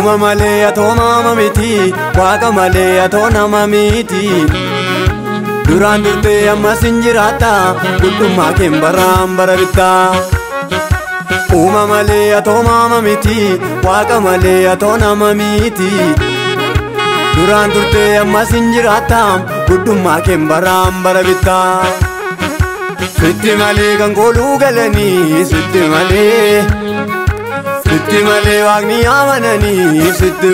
Uma malee atoo nama miti waaqa malee atoo nama miti duraan durtee ammas hin jiraata guddummaa keen baraan bara bittaa Uma malee atoo nama miti waaqa malee atoo nama miti duraan durtee ammas hin jiraata guddummaa keen baraan bara bittaa Sitti malee kan kooluu galanii sitti malee waaqni amananii sitti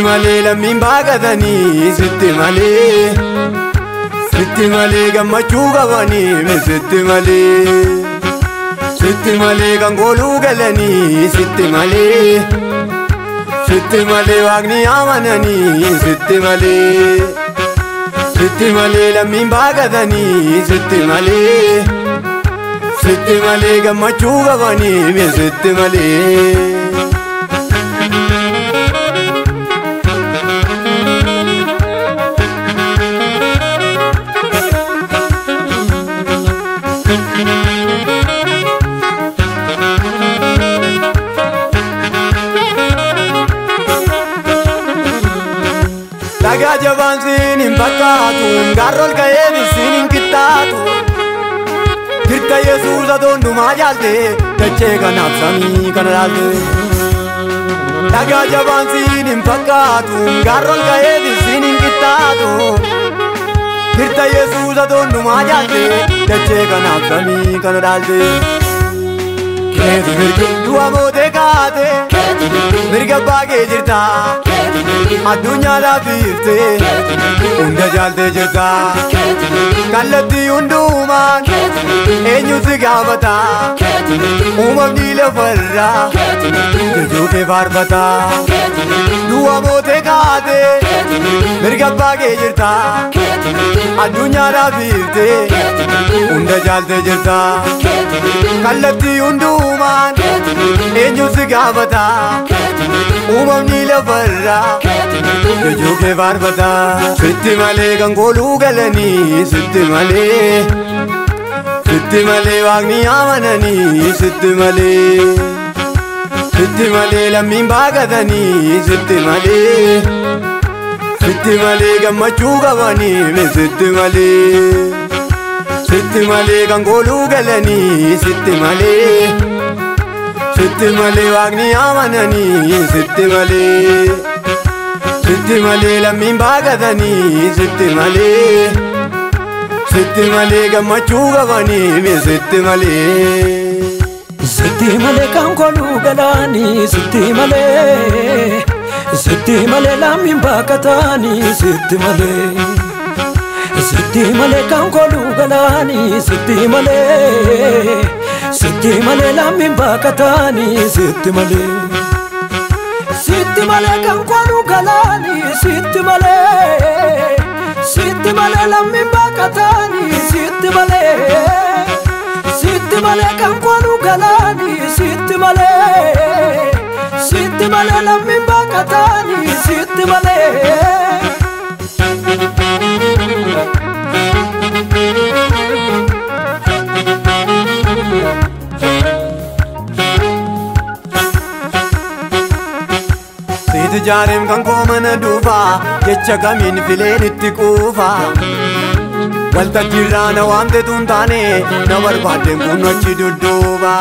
malee lammiin baaqatanii sitti malee gammachuu qabanii sitti malee kan kooluu galanii sitti malee waaqni amananii sitti malee lammiin baaqatanii sitti malee gammachuu qabanii sitti malee Dhagaa jabaan siin hin fakkaatu gaarrol ka'ee siin hin qixxaatu Dirta Yesuus atoon dhumaa jaalte dachee kanaaf samii kana dhaalte Dhagaa jabaan siin hin fakkaatu gaarrol ka'ee siin hin qixxaatu Dirta Yesuus atoon dhumaa jaalte dachee kanaaf samii kana dhaalte Keeti mirgi du'a mootee kaate mirga baagee jirta addunyaa laafiiftee hunda jaaltee jirta kallattii hundumaan eenyu si gaafata uumamni lafarraa jajuu kee faarfata du'a mootee kaate mirga baagee jirta addunyaa laafiiftee hunda jaaltee jirta kallattii hundumaan eenyu si gaafata uumamni lafarraa jajuu kee faarfata sitti malee kan kooluu galanii sitti malee waaqni amananii sitti malee lammiin baaqatanii sitti malee gammachuu qabanii sitti malee kan kooluu galanii sitti malee waaqni amananii sitti malee lammiin baaqatanii sitti malee gammachuu qabanii sitti malee kan kooluu galanii sitti malee lammiin baaqatanii sitti malee kan kooluu galanii sitti malee lammiin baaqatanii sitti malee kan kooluu galanii sitti malee lammiin baaqatanii sitti malee kan kooluu galanii sitti malee lammiin baaqatanii sitti malee Siiti jaareem kan koo mana dhuufaa jecha kamiin fileen itti quufaa waltajjiirraa na waamte tun taane na barbaadeen kun achi dudduuba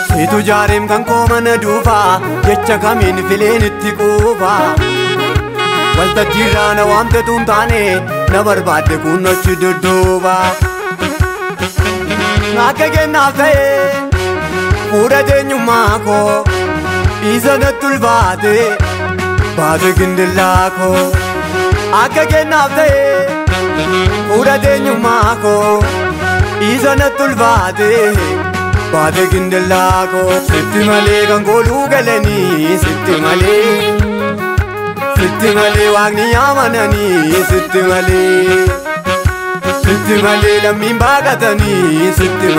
Siiti jaareem kan koo mana dhuufaa jecha kamiin fileen itti quufaa waltajjiirraa na waamte tun taane na barbaade kun achi dudduuba Akka kennaaf ta'e fuudha eenyummaa koo Isa natti ulfaate baate gindillaa koo Akka kennaaf ta'e fuudha eenyummaa koo Isa natti ulfaate baate gindillaa koo Sitti malee kan kooluu galanii sitti malee waaqni amananii sitti malee lammiin baaqatanii sitti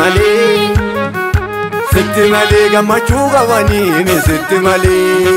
malee gammachuu qabanii sitti malee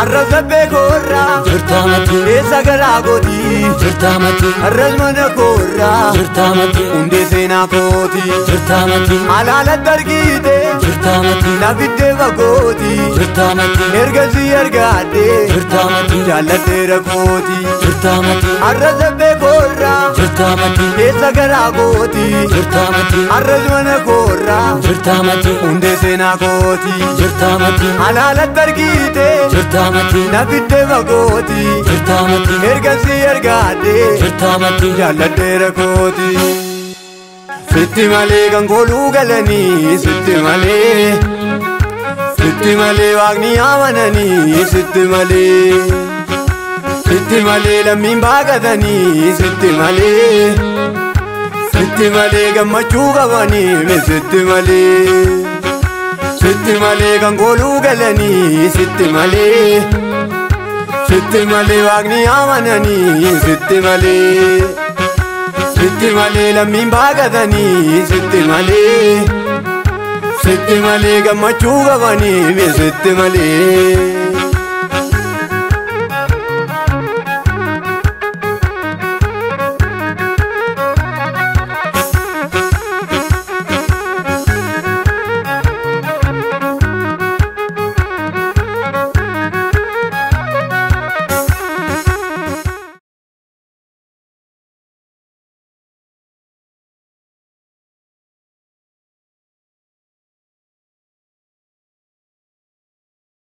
arrasa beekorra jirtamati eessa garaa kooti jirtamati arras mana koorra jirtamati hundee seenaa kooti jirtamati alaalatti argite jirtamati nafiddee fagooti jirtamati ergasii argaadde jirtamati jaalladheera kooti jirtamati arrasa beekorra jirtamati eessa garaa kooti jirtamati arras mana koorra jirtamati hundee seenaa kooti jirtamati alaalatti argite jirtamati nafiddee fagooti jirtamati ergasii argaadde jirtamati jaalladheera kooti sitti malee kan kooluu galanii sitti malee waaqni amananii sitti malee lammiin baaqatanii sitti malee gammachuu qabanii sitti malee kan kooluu galanii sitti malee waaqni amananii sitti malee lammiin baaqatanii sitti malee gammachuu qabanii sitti malee.